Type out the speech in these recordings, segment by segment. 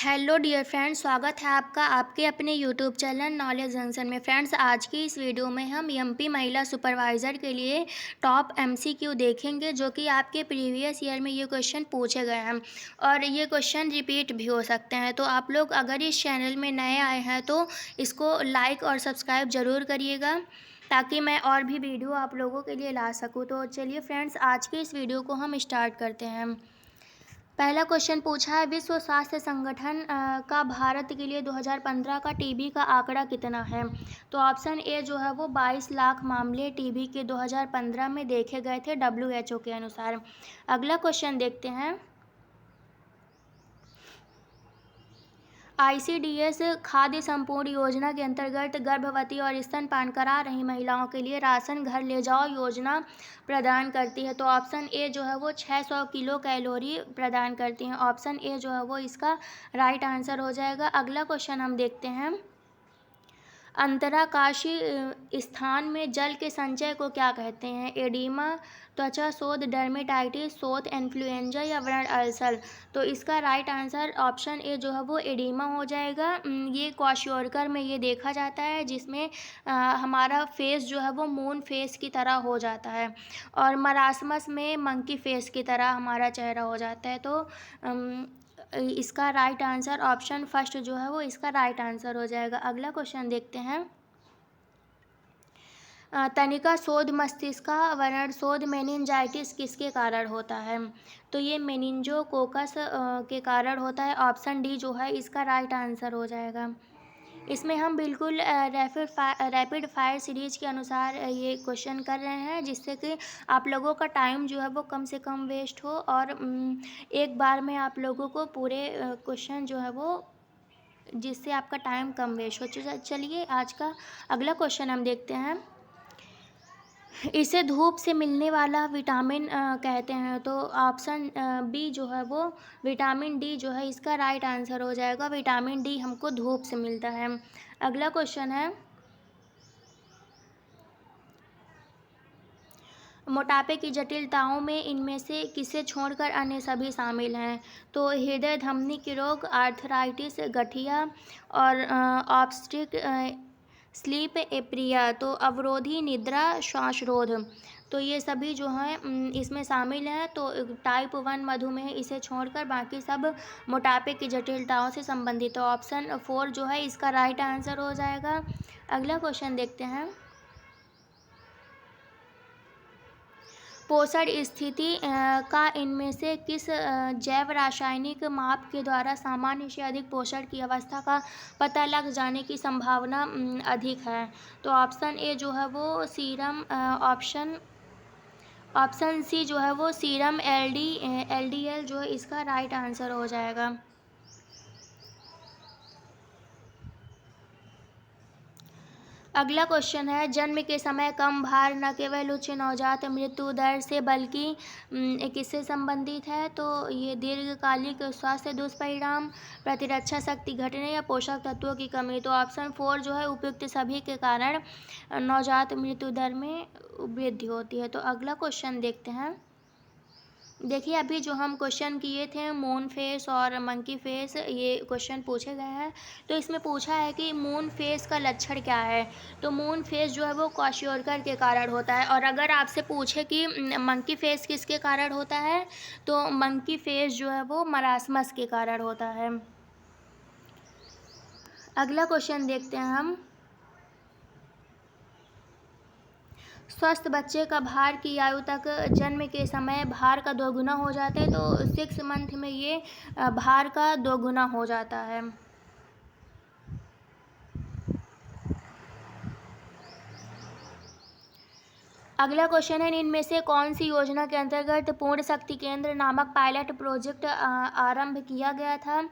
Hello dear friends, स्वागत है आपका आपके अपने यूट्यूब चैनल नॉलेज जंक्शन में। फ्रेंड्स, आज की इस वीडियो में हम एमपी महिला सुपरवाइज़र के लिए टॉप एमसीक्यू देखेंगे, जो कि आपके प्रीवियस ईयर में ये क्वेश्चन पूछे गए हैं और ये क्वेश्चन रिपीट भी हो सकते हैं। तो आप लोग अगर इस चैनल में नए आए हैं तो इसको लाइक और सब्सक्राइब ज़रूर करिएगा, ताकि मैं और भी वीडियो आप लोगों के लिए ला सकूँ। तो चलिए फ्रेंड्स, आज की इस वीडियो को हम स्टार्ट करते हैं। पहला क्वेश्चन पूछा है, विश्व स्वास्थ्य संगठन का भारत के लिए 2015 का टीबी का आंकड़ा कितना है। तो ऑप्शन ए जो है वो 22 लाख मामले टीबी के 2015 में देखे गए थे WHO के अनुसार। अगला क्वेश्चन देखते हैं। ICDS खाद्य संपूर्ण योजना के अंतर्गत गर्भवती और स्तनपान करा रही महिलाओं के लिए राशन घर ले जाओ योजना प्रदान करती है। तो ऑप्शन ए जो है वो 600 किलो कैलोरी प्रदान करती हैं। ऑप्शन ए जो है वो इसका राइट आंसर हो जाएगा। अगला क्वेश्चन हम देखते हैं। अंतराकाशीय स्थान में जल के संचय को क्या कहते हैं। एडिमा, त्वचा शोथ, डर्मेटाइटिस, शोथ, इन्फ्लुएंजा या व्रण अल्सर। तो इसका राइट आंसर ऑप्शन ए जो है वो एडिमा हो जाएगा। ये क्वाशियोरकर में ये देखा जाता है, जिसमें हमारा फेस जो है वो मून फेस की तरह हो जाता है और मरासमस में मंकी फेस की तरह हमारा चेहरा हो जाता है। तो इसका राइट आंसर ऑप्शन फर्स्ट जो है वो इसका राइट आंसर हो जाएगा। अगला क्वेश्चन देखते हैं। तनिका शोध मस्तिष्का वरण शोध मेनिंजाइटिस किसके कारण होता है। तो ये मेनिंजोकोकस के कारण होता है। ऑप्शन डी जो है इसका राइट आंसर हो जाएगा। इसमें हम बिल्कुल रैपिड फायर सीरीज के अनुसार ये क्वेश्चन कर रहे हैं, जिससे कि आप लोगों का टाइम जो है वो कम से कम वेस्ट हो और एक बार में आप लोगों को पूरे क्वेश्चन जो है वो जिससे आपका टाइम कम वेस्ट हो। चलिए आज का अगला क्वेश्चन हम देखते हैं। इसे धूप से मिलने वाला विटामिन कहते हैं। तो ऑप्शन बी जो है वो विटामिन डी जो है इसका राइट आंसर हो जाएगा। विटामिन डी हमको धूप से मिलता है। अगला क्वेश्चन है, मोटापे की जटिलताओं में इनमें से किसे छोड़कर अन्य सभी शामिल हैं। तो हृदय धमनी के रोग, आर्थराइटिस, गठिया और ऑब्स्ट्रिक स्लीप एप्रिया। तो अवरोधी निद्रा श्वासरोध। तो ये सभी जो हैं इसमें शामिल हैं। तो टाइप 1 मधुमेह इसे छोड़कर बाकी सब मोटापे की जटिलताओं से संबंधित। तो ऑप्शन 4 जो है इसका राइट आंसर हो जाएगा। अगला क्वेश्चन देखते हैं। पोषण स्थिति का इनमें से किस जैव रासायनिक माप के द्वारा सामान्य से अधिक पोषण की अवस्था का पता लग जाने की संभावना अधिक है। तो ऑप्शन ए जो है वो सीरम, ऑप्शन सी जो है वो सीरम LDL जो है इसका राइट आंसर हो जाएगा। अगला क्वेश्चन है, जन्म के समय कम भार न केवल उच्च नवजात मृत्यु दर से बल्कि किससे संबंधित है। तो ये दीर्घकालिक स्वास्थ्य दुष्परिणाम, प्रतिरक्षा शक्ति घटने या पोषक तत्वों की कमी। तो ऑप्शन 4 जो है उपयुक्त सभी के कारण नवजात मृत्यु दर में वृद्धि होती है। तो अगला क्वेश्चन देखते हैं। देखिए, अभी जो हम क्वेश्चन किए थे मून फेस और मंकी फेस, ये क्वेश्चन पूछे गए हैं। तो इसमें पूछा है कि मून फेस का लक्षण क्या है। तो मून फेस जो है वो क्वाशियोरकर के कारण होता है। और अगर आपसे पूछे कि मंकी फेस किसके कारण होता है, तो मंकी फेस जो है वो मरासमस के कारण होता है। अगला क्वेश्चन देखते हैं हम। स्वस्थ बच्चे का भार की आयु तक जन्म के समय भार का 2 गुना हो जाता है। तो 6 मंथ में ये भार का 2 गुना हो जाता है। अगला क्वेश्चन है, इनमें से कौन सी योजना के अंतर्गत पूर्ण शक्ति केंद्र नामक पायलट प्रोजेक्ट आरंभ किया गया था।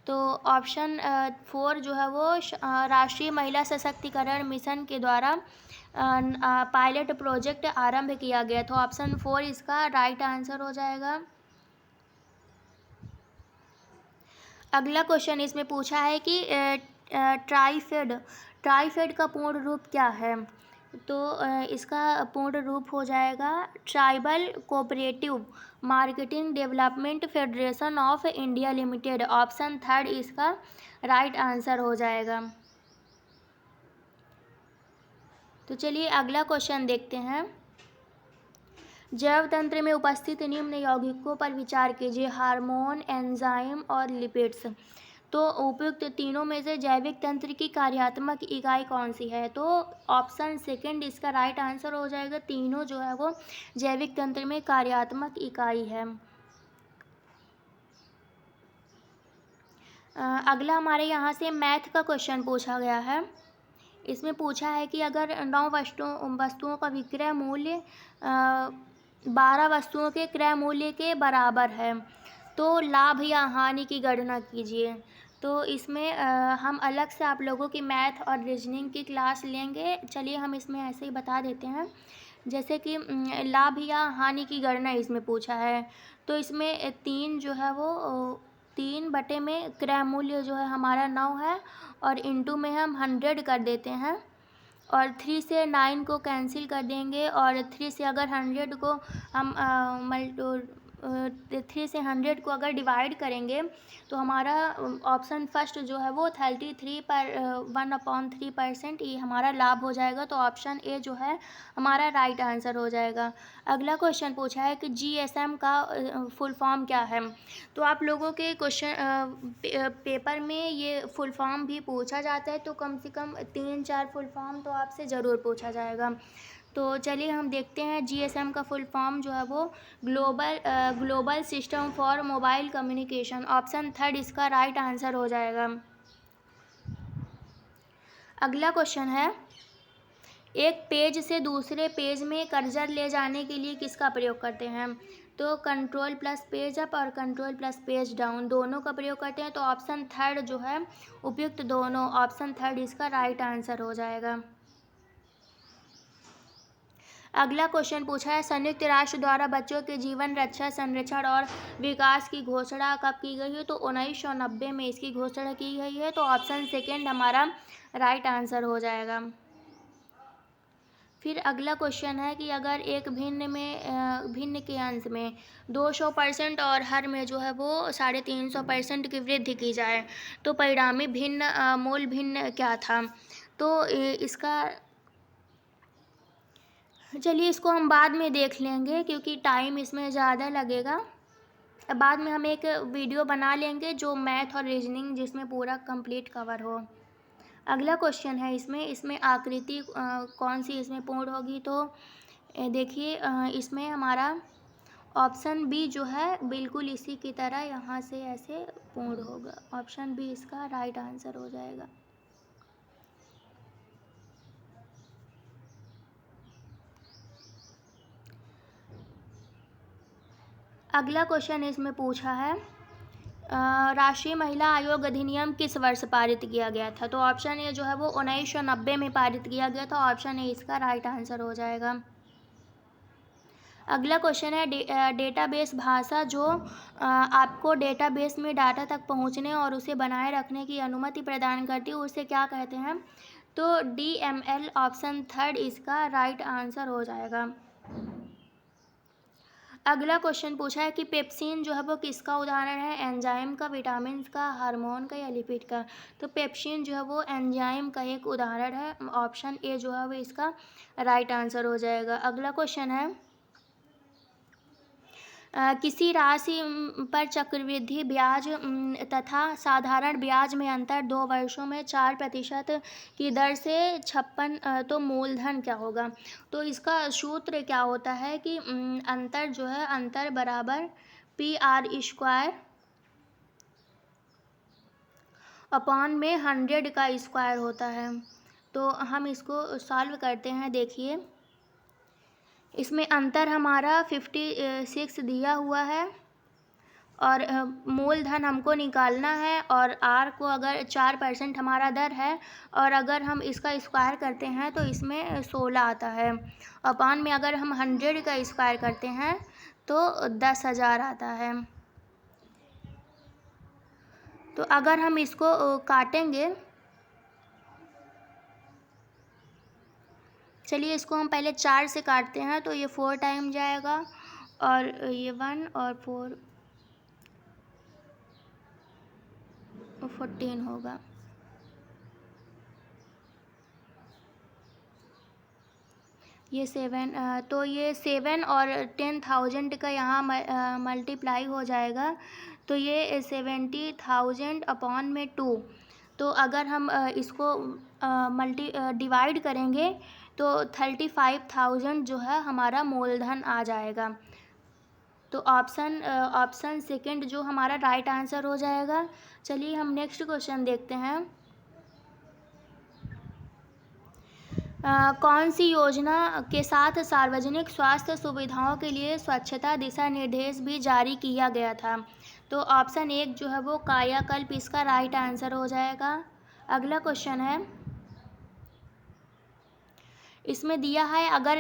तो ऑप्शन 4 जो है वो राष्ट्रीय महिला सशक्तिकरण मिशन के द्वारा पायलट प्रोजेक्ट आरंभ किया गया। तो ऑप्शन 4 इसका राइट आंसर हो जाएगा। अगला क्वेश्चन इसमें पूछा है कि ट्राइफेड का पूर्ण रूप क्या है। तो इसका पूर्ण रूप हो जाएगा tribal cooperative marketing development federation of India limited. Option third इसका राइट आंसर हो जाएगा। तो चलिए अगला क्वेश्चन देखते हैं। जैव तंत्र में उपस्थित निम्न यौगिकों पर विचार कीजिए, हार्मोन, एंजाइम और लिपिड्स। तो उपयुक्त तीनों में से जैविक तंत्र की कार्यात्मक इकाई कौन सी है? तो ऑप्शन सेकंड इसका राइट आंसर हो जाएगा। तीनों जो है वो जैविक तंत्र में कार्यात्मक इकाई है। अगला हमारे यहाँ से मैथ का क्वेश्चन पूछा गया है। इसमें पूछा है कि अगर 9 वस्तुओं का विक्रय मूल्य 12 वस्तुओं के क्रय मूल्य के बराबर है तो लाभ या हानि की गणना कीजिए। तो इसमें हम अलग से आप लोगों की मैथ और रीजनिंग की क्लास लेंगे। चलिए हम इसमें ऐसे ही बता देते हैं। जैसे कि लाभ या हानि की गणना इसमें पूछा है। तो इसमें 3 जो है वो 3 बटे में क्रय मूल्य जो है हमारा 9 है और इंटू में हम 100 कर देते हैं और 3 से 9 को कैंसिल कर देंगे और 3 से अगर 100 को हम 3 से 100 को अगर डिवाइड करेंगे तो हमारा ऑप्शन फर्स्ट जो है वो 33 पर 1/3% ये हमारा लाभ हो जाएगा। तो ऑप्शन ए जो है हमारा राइट आंसर हो जाएगा। अगला क्वेश्चन पूछा है कि जीएसएम का फुल फॉर्म क्या है? तो आप लोगों के क्वेश्चन पेपर में ये फुल फॉर्म भी पूछा जाता है, तो कम से कम 3-4 फुल फॉर्म तो आपसे ज़रूर पूछा जाएगा। तो चलिए हम देखते हैं। जीएसएम का फुल फॉर्म जो है वो global system for mobile communication. Option third इसका राइट आंसर हो जाएगा। अगला क्वेश्चन है, एक पेज से दूसरे पेज में कर्सर ले जाने के लिए किसका प्रयोग करते हैं? तो कंट्रोल प्लस पेज अप और कंट्रोल प्लस पेज डाउन दोनों का प्रयोग करते हैं। तो ऑप्शन थर्ड जो है उपयुक्त दोनों, ऑप्शन थर्ड इसका राइट आंसर हो जाएगा। अगला क्वेश्चन पूछा है, संयुक्त राष्ट्र द्वारा बच्चों के जीवन रक्षा, संरक्षण और विकास की घोषणा कब की गई है? तो 1990 में इसकी घोषणा की गई है। तो ऑप्शन सेकेंड हमारा राइट आंसर हो जाएगा। फिर अगला क्वेश्चन है कि अगर एक भिन्न के अंश में 200% और हर में जो है वो 350% की वृद्धि की जाए तो परिणामी मूल भिन्न क्या था? तो इसका चलिए इसको हम बाद में देख लेंगे क्योंकि टाइम इसमें ज़्यादा लगेगा। बाद में हम एक वीडियो बना लेंगे जो मैथ और रीजनिंग जिसमें पूरा कंप्लीट कवर हो। अगला क्वेश्चन है इसमें आकृति कौन सी इसमें पूर्ण होगी? तो देखिए इसमें हमारा ऑप्शन बी जो है बिल्कुल इसी की तरह यहाँ से ऐसे पूर्ण होगा। ऑप्शन बी इसका राइट आंसर हो जाएगा। अगला क्वेश्चन इसमें पूछा है, राष्ट्रीय महिला आयोग अधिनियम किस वर्ष पारित किया गया था? तो ऑप्शन ए जो है वो 1990 में पारित किया गया था। ऑप्शन ए इसका राइट आंसर हो जाएगा। अगला क्वेश्चन है, डेटाबेस भाषा जो आपको डेटाबेस में डाटा तक पहुंचने और उसे बनाए रखने की अनुमति प्रदान करती है उसे क्या कहते हैं? तो DML ऑप्शन थर्ड इसका राइट आंसर हो जाएगा। अगला क्वेश्चन पूछा है कि पेप्सिन जो है वो किसका उदाहरण है? एंजाइम का, विटामिन का, हार्मोन का या लिपिड का? तो पेप्सिन जो है वो एंजाइम का एक उदाहरण है। ऑप्शन ए जो है वो इसका राइट आंसर हो जाएगा। अगला क्वेश्चन है, किसी राशि पर चक्रवृद्धि ब्याज तथा साधारण ब्याज में अंतर 2 वर्षों में 4% की दर से 56 तो मूलधन क्या होगा? तो इसका सूत्र क्या होता है कि अंतर जो है अंतर बराबर PR² अपॉन में 100 का स्क्वायर होता है। तो हम इसको सॉल्व करते हैं। देखिए इसमें अंतर हमारा 56 दिया हुआ है और मूलधन हमको निकालना है और R को अगर 4% हमारा दर है और अगर हम इसका स्क्वायर करते हैं तो इसमें 16 आता है। अपॉन में अगर हम 100 का स्क्वायर करते हैं तो 10,000 आता है। तो अगर हम इसको काटेंगे चलिए इसको हम पहले 4 से काटते हैं, तो ये 4 टाइम जाएगा और ये 1 और 4 14 होगा। ये 7 तो ये 7 और 10,000 का यहाँ मल्टीप्लाई हो जाएगा, तो ये 70,000 अपॉन में 2। तो अगर हम इसको डिवाइड करेंगे तो 35,000 जो है हमारा मूलधन आ जाएगा। तो ऑप्शन सेकंड जो हमारा राइट आंसर हो जाएगा। चलिए हम नेक्स्ट क्वेश्चन देखते हैं। कौन सी योजना के साथ सार्वजनिक स्वास्थ्य सुविधाओं के लिए स्वच्छता दिशा निर्देश भी जारी किया गया था? तो ऑप्शन 1 जो है वो कायाकल्प इसका राइट आंसर हो जाएगा। अगला क्वेश्चन है, इसमें दिया है अगर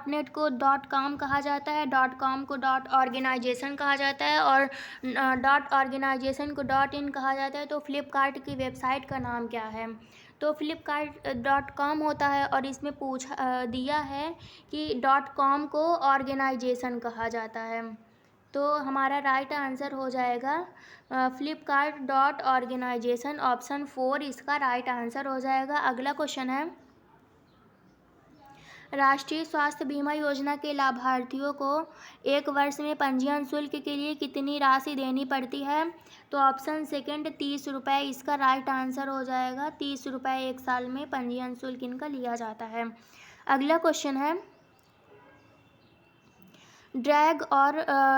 .net को .com कहा जाता है, .com को .organization कहा जाता है और .organization को .in कहा जाता है, तो फ्लिपकार्ट की वेबसाइट का नाम क्या है? तो फ्लिपकार्ट.com होता है और इसमें दिया है कि .com को ऑर्गेनाइजेशन कहा जाता है, तो हमारा राइट आंसर हो जाएगा फ्लिपकार्ट.organization। ऑप्शन 4 इसका राइट आंसर हो जाएगा। अगला क्वेश्चन है, राष्ट्रीय स्वास्थ्य बीमा योजना के लाभार्थियों को एक वर्ष में पंजीयन शुल्क के लिए कितनी राशि देनी पड़ती है? तो ऑप्शन सेकंड 30 रुपये इसका राइट आंसर हो जाएगा। 30 रुपये एक साल में पंजीयन शुल्क इनका लिया जाता है। अगला क्वेश्चन है, ड्रैग और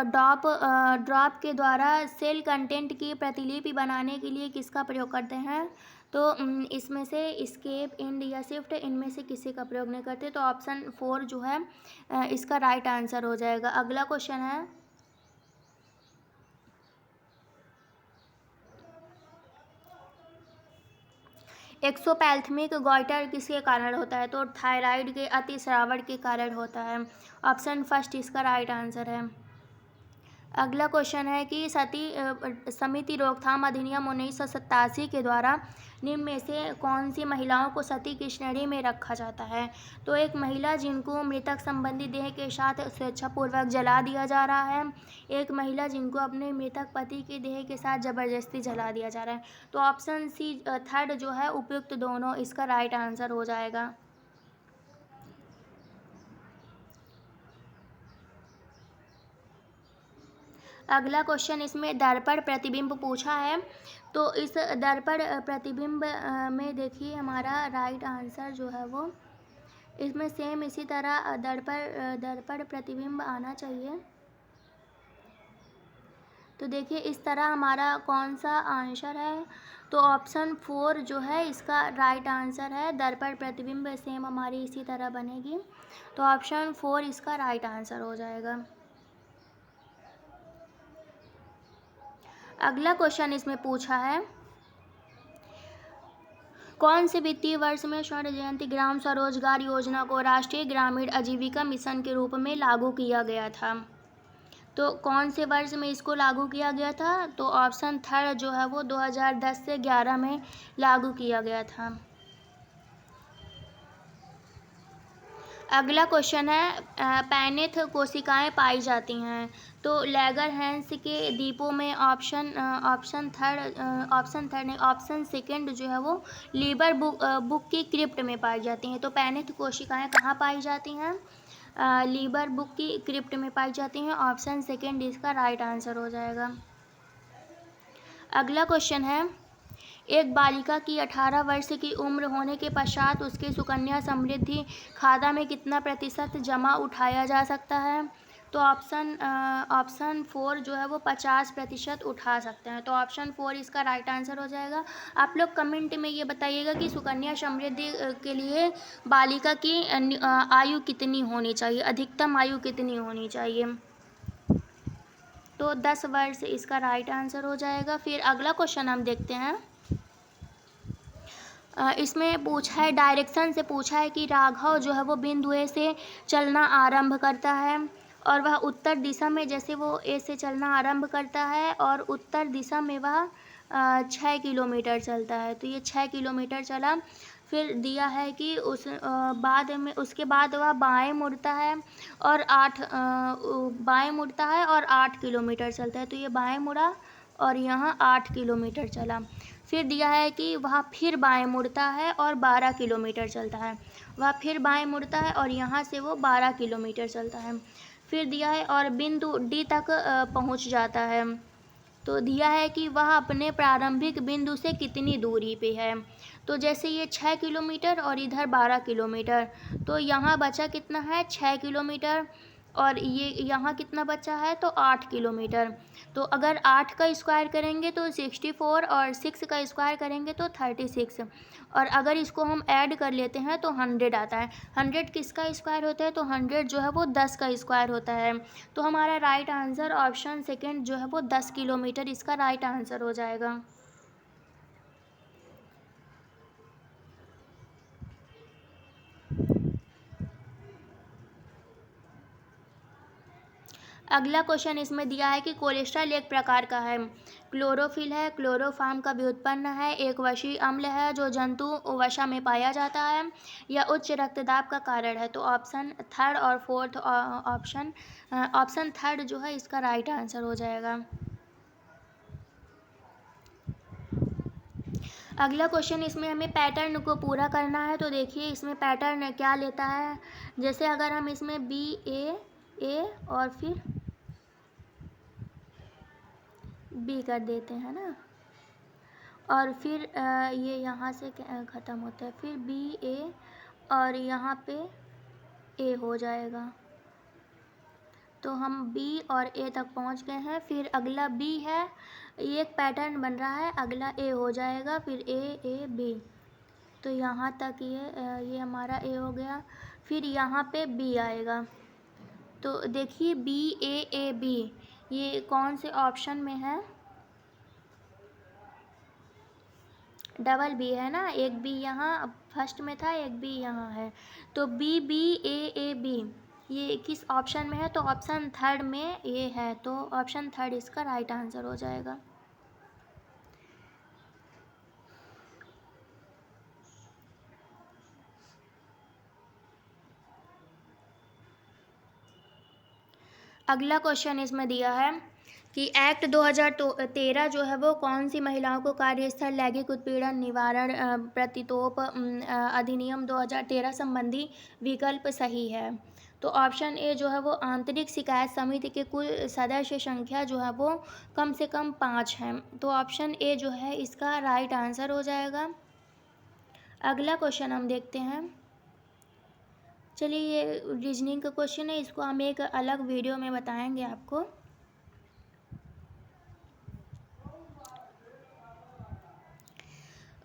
ड्रॉप के द्वारा सेल कंटेंट की प्रतिलिपि बनाने के लिए किसका प्रयोग करते हैं? तो इसमें से एस्केप, एंड या शिफ्ट इनमें से किसी का प्रयोग नहीं करते, तो ऑप्शन 4 जो है इसका राइट आंसर हो जाएगा। अगला क्वेश्चन है, एक्सोपैल्थमिक गॉइटर किसके कारण होता है? तो थायराइड के अतिस्रावण के कारण होता है। ऑप्शन फर्स्ट इसका राइट आंसर है। अगला क्वेश्चन है कि समिति रोकथाम अधिनियम 1987 के द्वारा निम्न में से कौन सी महिलाओं को सती की श्रेणी में रखा जाता है? तो एक महिला जिनको मृतक संबंधी देह के साथ स्वेच्छापूर्वक जला दिया जा रहा है, एक महिला जिनको अपने मृतक पति के देह के साथ जबरदस्ती जला दिया जा रहा है, तो ऑप्शन सी थर्ड जो है उपयुक्त दोनों इसका राइट आंसर हो जाएगा। अगला क्वेश्चन, इसमें दर्पण प्रतिबिंब पूछा है, तो इस दर्पण प्रतिबिंब में देखिए हमारा राइट आंसर जो है वो इसमें सेम इसी तरह दर्पण प्रतिबिंब आना चाहिए। तो देखिए इस तरह हमारा कौन सा आंसर है? तो ऑप्शन 4 जो है इसका राइट आंसर है। दर्पण प्रतिबिंब सेम हमारी इसी तरह बनेगी, तो ऑप्शन 4 इसका राइट आंसर हो जाएगा। अगला क्वेश्चन इसमें पूछा है, कौन से वित्तीय वर्ष में स्वर्ण जयंती ग्राम स्वरोजगार योजना को राष्ट्रीय ग्रामीण आजीविका मिशन के रूप में लागू किया गया था? तो कौन से वर्ष में इसको लागू किया गया था? तो ऑप्शन थर्ड जो है वो 2010 से 11 में लागू किया गया था। अगला क्वेश्चन है, पैनेथ कोशिकाएं पाई जाती हैं, तो लैगरहैंस के द्वीपों में ऑप्शन सेकंड जो है वो लीबर बुक की क्रिप्ट में पाई जाती हैं। तो पैनेथ कोशिकाएं कहाँ पाई जाती हैं? लीबर बुक की क्रिप्ट में पाई जाती हैं। ऑप्शन सेकंड इसका राइट आंसर हो जाएगा। अगला क्वेश्चन है, एक बालिका की 18 वर्ष की उम्र होने के पश्चात उसके सुकन्या समृद्धि खाता में कितना प्रतिशत जमा उठाया जा सकता है? तो ऑप्शन 4 जो है वो 50% उठा सकते हैं, तो ऑप्शन 4 इसका राइट आंसर हो जाएगा। आप लोग कमेंट में ये बताइएगा कि सुकन्या समृद्धि के लिए बालिका की आयु कितनी होनी चाहिए, अधिकतम आयु कितनी होनी चाहिए? तो 10 वर्ष इसका राइट आंसर हो जाएगा। फिर अगला क्वेश्चन हम देखते हैं, इसमें पूछा है, डायरेक्शन से पूछा है कि राघव जो है वो बिंदु ए से चलना आरंभ करता है और वह उत्तर दिशा में, जैसे वो ए से चलना आरंभ करता है और उत्तर दिशा में वह 6 किलोमीटर चलता है, तो ये 6 किलोमीटर चला। फिर दिया है कि बाद में उसके बाद वह बाएं मुड़ता है और बाएं मुड़ता है और 8 किलोमीटर चलता है। तो ये बाएं मुड़ा और यहाँ 8 किलोमीटर चला। फिर दिया है कि वह फिर बाएं मुड़ता है और 12 किलोमीटर चलता है। वह फिर बाएं मुड़ता है और यहाँ से वो 12 किलोमीटर चलता है। फिर दिया है और बिंदु डी तक पहुँच जाता है। तो दिया है कि वह अपने प्रारंभिक बिंदु से कितनी दूरी पे है। तो जैसे ये 6 किलोमीटर और इधर 12 किलोमीटर, तो यहाँ बचा कितना है 6 किलोमीटर, और ये यहाँ कितना बचा है तो 8 किलोमीटर। तो अगर 8 का स्क्वायर करेंगे तो 64 और 6 का स्क्वायर करेंगे तो 36, और अगर इसको हम ऐड कर लेते हैं तो 100 आता है। 100 किसका स्क्वायर होता है तो 100 जो है वो 10 का स्क्वायर होता है। तो हमारा राइट आंसर ऑप्शन सेकंड जो है वो 10 किलोमीटर इसका राइट आंसर हो जाएगा। अगला क्वेश्चन इसमें दिया है कि कोलेस्ट्रॉल एक प्रकार का है। क्लोरोफिल है, क्लोरोफॉर्म का व्युत्पन्न है, एक वशी अम्ल है जो जंतु वसा में पाया जाता है, या उच्च रक्तदाब का कारण है। तो ऑप्शन थर्ड और फोर्थ ऑप्शन थर्ड जो है इसका राइट आंसर हो जाएगा। अगला क्वेश्चन इसमें हमें पैटर्न को पूरा करना है। तो देखिए इसमें पैटर्न क्या लेता है। जैसे अगर हम इसमें बी ए और फिर बी कर देते हैं ना, और फिर ये यहाँ से ख़त्म होता है, फिर बी ए और यहाँ पे ए हो जाएगा। तो हम बी और ए तक पहुँच गए हैं। फिर अगला बी है, ये एक पैटर्न बन रहा है, अगला ए हो जाएगा, फिर ए बी। तो यहाँ तक ये हमारा ए हो गया। फिर यहाँ पे बी आएगा। तो देखिए ए बी ये कौन से ऑप्शन में है, डबल बी है ना, एक बी यहाँ फर्स्ट में था, एक बी यहाँ है। तो ए बी ये किस ऑप्शन में है तो ऑप्शन थर्ड में ये है। तो ऑप्शन थर्ड इसका राइट आंसर हो जाएगा। अगला क्वेश्चन इसमें दिया है कि एक्ट 2013 जो है वो कौन सी महिलाओं को कार्यस्थल लैंगिक उत्पीड़न निवारण प्रतितोप अधिनियम 2013 संबंधी विकल्प सही है। तो ऑप्शन ए जो है वो आंतरिक शिकायत समिति के कुल सदस्य संख्या जो है वो कम से कम 5 है। तो ऑप्शन ए जो है इसका राइट आंसर हो जाएगा। अगला क्वेश्चन हम देखते हैं। चलिए ये रीजनिंग का क्वेश्चन है, इसको हम एक अलग वीडियो में बताएंगे आपको।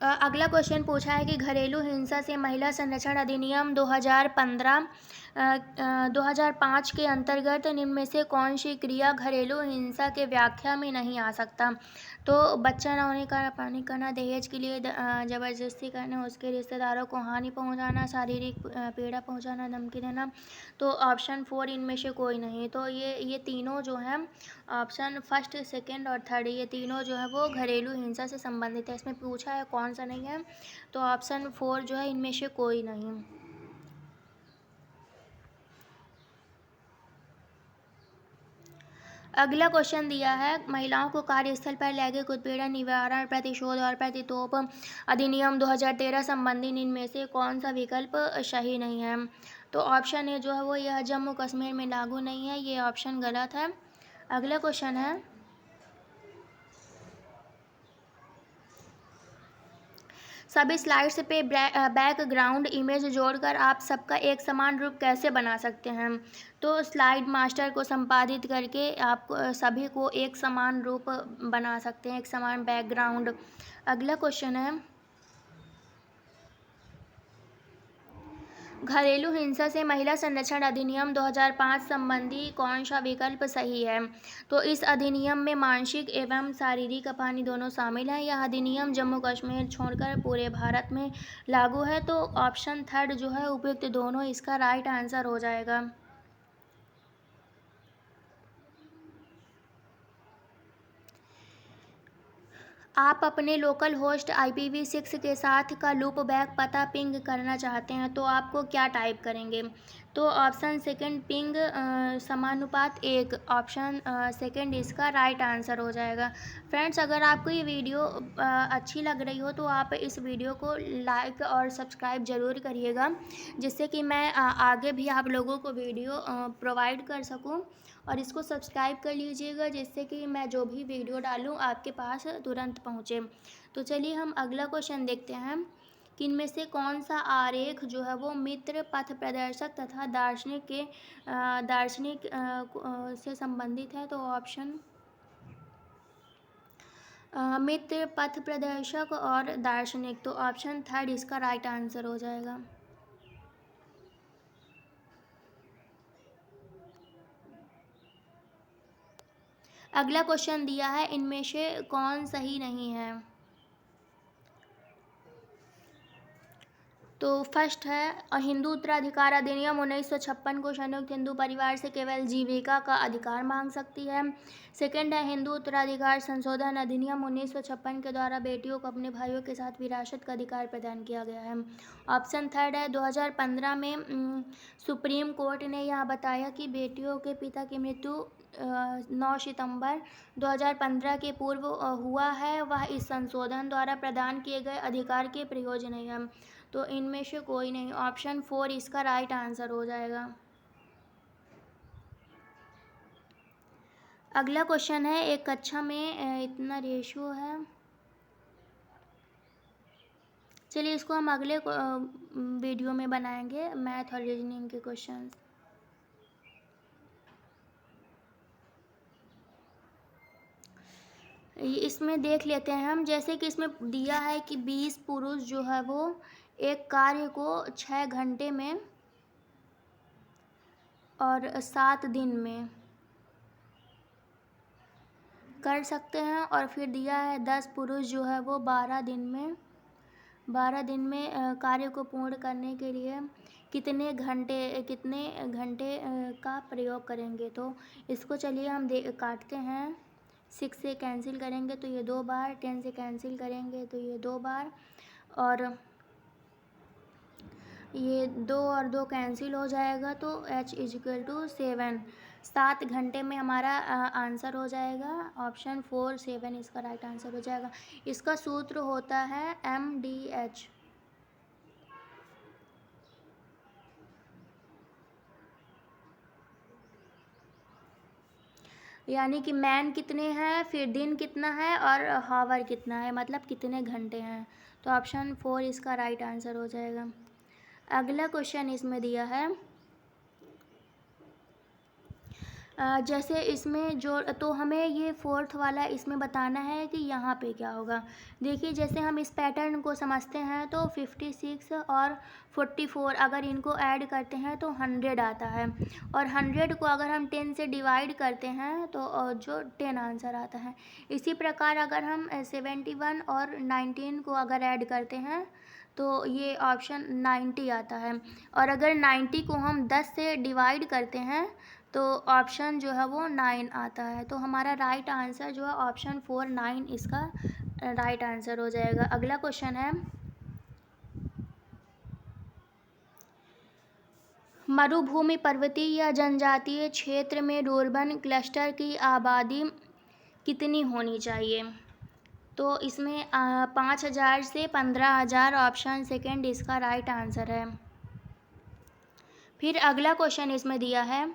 अगला क्वेश्चन पूछा है कि घरेलू हिंसा से महिला संरक्षण अधिनियम 2005 के अंतर्गत निम्न में से कौन सी क्रिया घरेलू हिंसा के व्याख्या में नहीं आ सकता। तो बच्चा न होने का पानी करना, दहेज के लिए ज़बरदस्ती करना, उसके रिश्तेदारों को हानि पहुंचाना, शारीरिक पीड़ा पहुंचाना, धमकी देना। तो ऑप्शन 4 इनमें से कोई नहीं। तो ये तीनों जो हैं ऑप्शन फर्स्ट सेकंड और थर्ड ये तीनों जो है वो घरेलू हिंसा से संबंधित है। इसमें पूछा है कौन सा नहीं है, तो ऑप्शन 4 जो है इनमें से कोई नहीं। अगला क्वेश्चन दिया है महिलाओं को कार्यस्थल पर लैंगिक उत्पीड़न निवारण प्रतिशोध और प्रतितोप अधिनियम 2013 संबंधी इनमें से कौन सा विकल्प सही नहीं है। तो ऑप्शन ए जो है वो यह जम्मू कश्मीर में लागू नहीं है, ये ऑप्शन गलत है। अगला क्वेश्चन है सभी स्लाइड्स पे बैकग्राउंड इमेज जोड़कर आप सबका एक समान रूप कैसे बना सकते हैं। तो स्लाइड मास्टर को संपादित करके आप सभी को एक समान रूप बना सकते हैं, एक समान बैकग्राउंड। अगला क्वेश्चन है घरेलू हिंसा से महिला संरक्षण अधिनियम 2005 संबंधी कौन सा विकल्प सही है। तो इस अधिनियम में मानसिक एवं शारीरिक अपहानि दोनों शामिल हैं। यह अधिनियम जम्मू कश्मीर छोड़कर पूरे भारत में लागू है। तो ऑप्शन थर्ड जो है उपयुक्त दोनों इसका राइट आंसर हो जाएगा। आप अपने लोकल होस्ट IPv6 के साथ का लूप बैक पता पिंग करना चाहते हैं तो आपको क्या टाइप करेंगे। तो ऑप्शन सेकंड पिंग समानुपात 1, ऑप्शन सेकंड इसका राइट आंसर हो जाएगा। फ्रेंड्स, अगर आपको ये वीडियो अच्छी लग रही हो तो आप इस वीडियो को लाइक और सब्सक्राइब ज़रूर करिएगा, जिससे कि मैं आगे भी आप लोगों को वीडियो प्रोवाइड कर सकूं। और इसको सब्सक्राइब कर लीजिएगा, जिससे कि मैं जो भी वीडियो डालूं आपके पास तुरंत पहुंचे। तो चलिए हम अगला क्वेश्चन देखते हैं कि इनमें से कौन सा आरेख जो है वो मित्र, पथ प्रदर्शक तथा दार्शनिक से संबंधित है। तो ऑप्शन मित्र, पथ प्रदर्शक और दार्शनिक, तो ऑप्शन थर्ड इसका राइट आंसर हो जाएगा। अगला क्वेश्चन दिया है, इनमें से कौन सही नहीं है। तो फर्स्ट है हिंदू उत्तराधिकार अधिनियम 1956 को संयुक्त हिंदू परिवार से केवल जीविका का अधिकार मांग सकती है। सेकंड है हिंदू उत्तराधिकार संशोधन अधिनियम 1956 के द्वारा बेटियों को अपने भाइयों के साथ विरासत का अधिकार प्रदान किया गया है। ऑप्शन थर्ड है 2015 में सुप्रीम कोर्ट ने यह बताया कि बेटियों के पिता की मृत्यु 9 सितंबर 2015 के पूर्व हुआ है, वह इस संशोधन द्वारा प्रदान किए गए अधिकार के प्रयोजन नहीं है। तो इनमें से कोई नहीं, ऑप्शन 4 इसका राइट आंसर हो जाएगा। अगला क्वेश्चन है, एक कक्षा में इतना रेशियो है। चलिए इसको हम अगले वीडियो में बनाएंगे, मैथ और रीजनिंग के क्वेश्चन। इसमें देख लेते हैं हम, जैसे कि इसमें दिया है कि 20 पुरुष जो है वो एक कार्य को 6 घंटे में और 7 दिन में कर सकते हैं, और फिर दिया है 10 पुरुष जो है वो 12 दिन में कार्य को पूर्ण करने के लिए कितने घंटे का प्रयोग करेंगे। तो इसको चलिए हम काटते हैं। 6 से कैंसिल करेंगे तो ये 2 बार, 10 से कैंसिल करेंगे तो ये 2 बार, और ये 2 और 2 कैंसिल हो जाएगा तो h = 7। 7 घंटे में हमारा आंसर हो जाएगा। ऑप्शन 4 7 इसका राइट आंसर हो जाएगा। इसका सूत्र होता है MDH। यानी कि मैन कितने हैं, फिर दिन कितना है और हावर कितना है, मतलब कितने घंटे हैं। तो ऑप्शन 4 इसका राइट आंसर हो जाएगा। अगला क्वेश्चन इसमें दिया है, जैसे इसमें जो, तो हमें ये फोर्थ वाला इसमें बताना है कि यहाँ पे क्या होगा। देखिए जैसे हम इस पैटर्न को समझते हैं तो 56 और 44 अगर इनको ऐड करते हैं तो 100 आता है, और 100 को अगर हम 10 से डिवाइड करते हैं तो जो 10 आंसर आता है। इसी प्रकार अगर हम 71 और 19 को अगर ऐड करते हैं तो ये ऑप्शन 90 आता है, और अगर 90 को हम 10 से डिवाइड करते हैं तो ऑप्शन जो है वो 9 आता है। तो हमारा राइट आंसर जो है ऑप्शन 4 9 इसका राइट आंसर हो जाएगा। अगला क्वेश्चन है, मरुभूमि, पर्वतीय या जनजातीय क्षेत्र में रुर्बन क्लस्टर की आबादी कितनी होनी चाहिए। तो इसमें 5000 से 15000, ऑप्शन सेकंड इसका राइट आंसर है। फिर अगला क्वेश्चन इसमें दिया है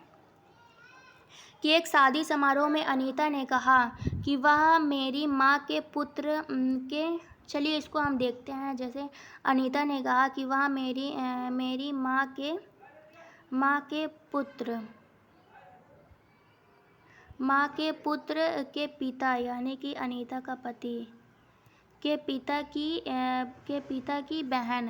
कि एक शादी समारोह में अनीता ने कहा कि वह मेरी माँ के पुत्र के, चलिए इसको हम देखते हैं। जैसे अनीता ने कहा कि वह मेरी माँ के पुत्र के पिता, यानी कि अनीता का पति के पिता की बहन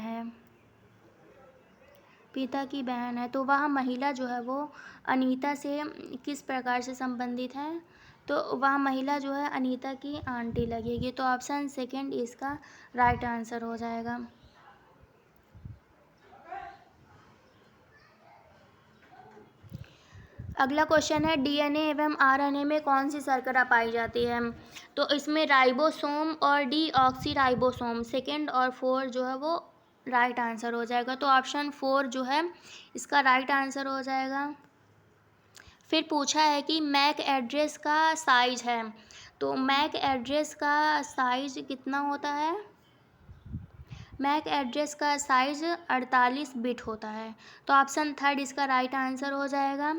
है। तो वह महिला जो है वो अनीता से किस प्रकार से संबंधित है। तो वह महिला जो है अनीता की आंटी लगेगी। तो ऑप्शन सेकंड इसका राइट आंसर हो जाएगा। अगला क्वेश्चन है डीएनए एवं आरएनए में कौन सी शर्करा पाई जाती है? तो इसमें राइबोसोम और डीऑक्सी राइबोसोम, सेकेंड और फोर जो है वो राइट आंसर हो जाएगा। तो ऑप्शन फोर जो है इसका राइट आंसर हो जाएगा। फिर पूछा है कि मैक एड्रेस का साइज है, तो मैक एड्रेस का साइज कितना होता है? मैक एड्रेस का साइज 48 बिट होता है। तो ऑप्शन थर्ड इसका राइट आंसर हो जाएगा।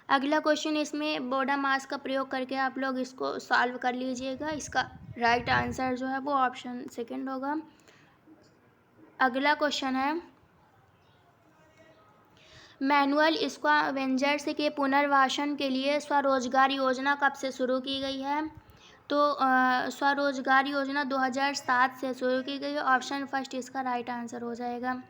अगला क्वेश्चन, इसमें बोडा मास का प्रयोग करके आप लोग इसको सॉल्व कर लीजिएगा। इसका राइट आंसर जो है वो ऑप्शन सेकंड होगा। अगला क्वेश्चन है मैनुअल स्कैवेंजर्स के पुनर्वासन के लिए स्वरोजगार योजना कब से शुरू की गई है? तो स्वरोजगार योजना 2007 से शुरू की गई है। ऑप्शन फर्स्ट इसका राइट आंसर हो जाएगा।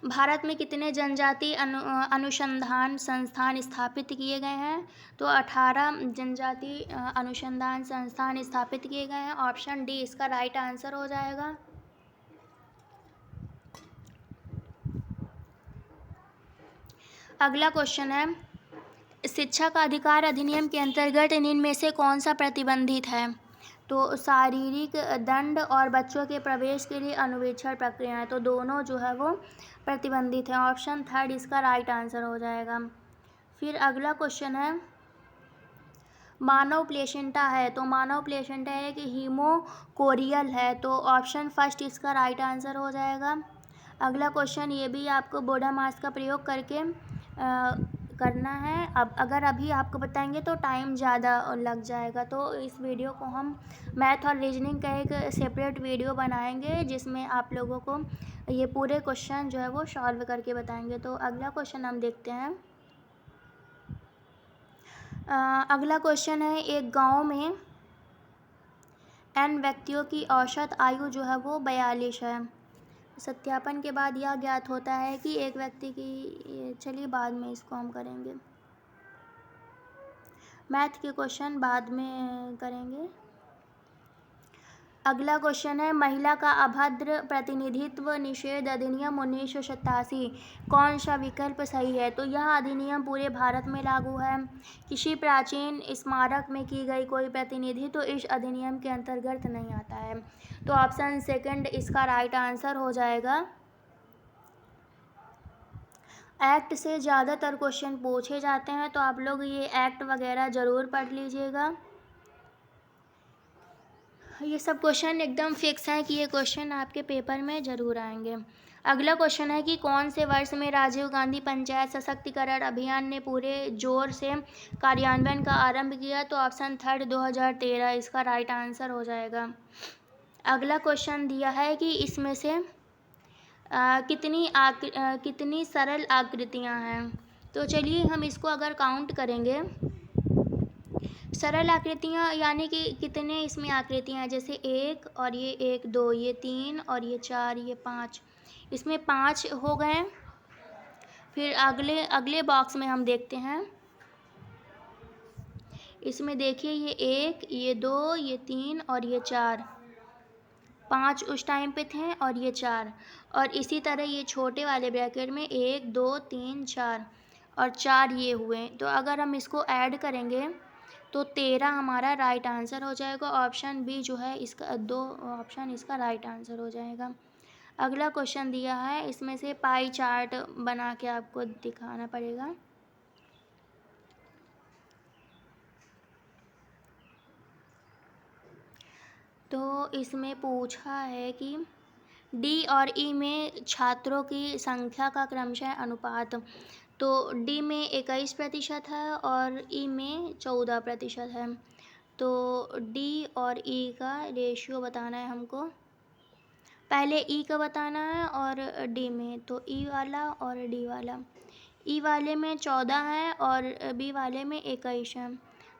भारत में कितने जनजातीय अनुसंधान संस्थान स्थापित किए गए हैं? तो 18 जनजातीय अनुसंधान संस्थान स्थापित किए गए हैं। ऑप्शन डी इसका राइट आंसर हो जाएगा। अगला क्वेश्चन है शिक्षा का अधिकार अधिनियम के अंतर्गत इनमें से कौन सा प्रतिबंधित है? तो शारीरिक दंड और बच्चों के प्रवेश के लिए अनुवीक्षण प्रक्रियाएं, तो दोनों जो है वो प्रतिबंधित है। ऑप्शन थर्ड इसका राइट आंसर हो जाएगा। फिर अगला क्वेश्चन है मानव प्लेसेंटा है, तो मानव प्लेसेंटा है कि हीमोकोरियल है, तो ऑप्शन फर्स्ट इसका राइट आंसर हो जाएगा। अगला क्वेश्चन ये भी आपको बोडा मास का प्रयोग करके करना है। अब अगर अभी आपको बताएंगे तो टाइम ज़्यादा लग जाएगा, तो इस वीडियो को हम मैथ और रीजनिंग का एक सेपरेट वीडियो बनाएंगे जिसमें आप लोगों को ये पूरे क्वेश्चन जो है वो सॉल्व करके बताएंगे। तो अगला क्वेश्चन हम देखते हैं। अगला क्वेश्चन है एक गांव में n व्यक्तियों की औसत आयु जो है वो 42 है। सत्यापन के बाद यह ज्ञात होता है कि एक व्यक्ति की, चलिए बाद में इसको हम करेंगे, मैथ के क्वेश्चन बाद में करेंगे। अगला क्वेश्चन है महिला का अभद्र प्रतिनिधित्व निषेध अधिनियम 1987 कौन सा विकल्प सही है? तो यह अधिनियम पूरे भारत में लागू है। किसी प्राचीन स्मारक में की गई कोई प्रतिनिधि तो इस अधिनियम के अंतर्गत नहीं आता है। तो ऑप्शन सेकंड इसका राइट आंसर हो जाएगा। एक्ट से ज़्यादातर क्वेश्चन पूछे जाते हैं, तो आप लोग ये एक्ट वगैरह ज़रूर पढ़ लीजिएगा। ये सब क्वेश्चन एकदम फिक्स है कि ये क्वेश्चन आपके पेपर में ज़रूर आएंगे। अगला क्वेश्चन है कि कौन से वर्ष में राजीव गांधी पंचायत सशक्तिकरण अभियान ने पूरे जोर से कार्यान्वयन का आरंभ किया? तो ऑप्शन थर्ड 2013 इसका राइट आंसर हो जाएगा। अगला क्वेश्चन दिया है कि इसमें से कितनी सरल आकृतियाँ हैं? तो चलिए हम इसको अगर काउंट करेंगे, सरल आकृतियाँ यानी कि कितने इसमें आकृतियाँ हैं, जैसे एक और ये एक, दो, ये तीन और ये चार, ये पाँच, इसमें 5 हो गए। फिर अगले अगले बॉक्स में हम देखते हैं, इसमें देखिए ये 1, ये 2, ये 3 और ये 4, 5 उस टाइम पे थे और ये 4, और इसी तरह ये छोटे वाले ब्रैकेट में 1, 2, 3, 4 और 4 ये हुए। तो अगर हम इसको ऐड करेंगे तो 13 हमारा राइट आंसर हो जाएगा। ऑप्शन बी जो है इसका, 2 ऑप्शन इसका राइट आंसर हो जाएगा। अगला क्वेश्चन दिया है, इसमें से पाई चार्ट बना के आपको दिखाना पड़ेगा। तो इसमें पूछा है कि डी और ई में छात्रों की संख्या का क्रमशः अनुपात, तो डी में 21% है और ई में 14% है। तो डी और ई का रेशियो बताना है हमको, पहले ई का बताना है और डी में, तो ई वाला और डी वाला। ई वाले में 14 है और बी वाले में 21 है,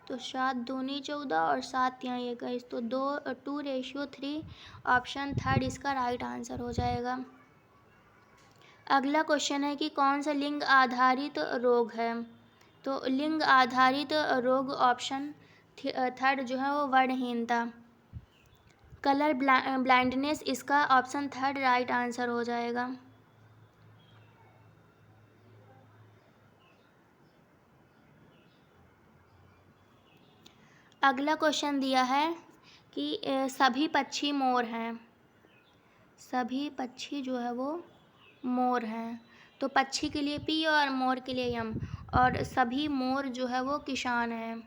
तो 7 दूनी 14 और 7 यहाँ 21, तो 2:3। ऑप्शन थर्ड इसका राइट आंसर हो जाएगा। अगला क्वेश्चन है कि कौन सा लिंग आधारित रोग है? तो लिंग आधारित रोग ऑप्शन थर्ड जो है वो वर्णहीनता, कलर ब्लाइंडनेस, इसका ऑप्शन थर्ड राइट आंसर हो जाएगा। अगला क्वेश्चन दिया है कि सभी पक्षी मोर हैं। सभी पक्षी जो है वो मोर हैं। तो पक्षी के लिए पी और मोर के लिए यम। और सभी मोर जो है वो किसान हैं।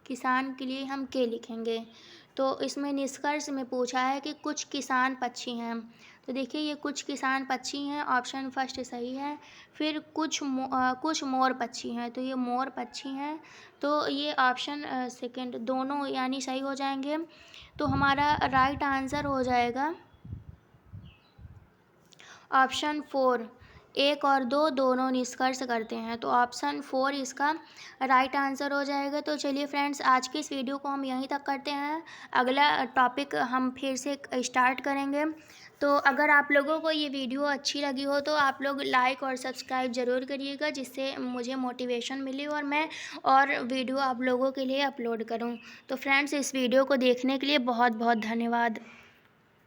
किसान के लिए हम के लिखेंगे। तो इसमें निष्कर्ष में पूछा है कि कुछ किसान पक्षी हैं। तो देखिए ये कुछ किसान पक्षी हैं, ऑप्शन फर्स्ट सही है। फिर कुछ मोर पक्षी हैं, तो ये मोर पक्षी हैं। तो ये ऑप्शन सेकंड दोनों यानी सही हो जाएंगे। तो हमारा राइट आंसर हो जाएगा ऑप्शन 4। 1 और 2 दोनों निष्कर्ष करते हैं, तो ऑप्शन 4 इसका राइट आंसर हो जाएगा। तो चलिए फ्रेंड्स, आज की इस वीडियो को हम यहीं तक करते हैं। अगला टॉपिक हम फिर से स्टार्ट करेंगे। तो अगर आप लोगों को ये वीडियो अच्छी लगी हो तो आप लोग लाइक और सब्सक्राइब ज़रूर करिएगा, जिससे मुझे मोटिवेशन मिले और मैं और वीडियो आप लोगों के लिए अपलोड करूँ। तो फ्रेंड्स, इस वीडियो को देखने के लिए बहुत बहुत धन्यवाद।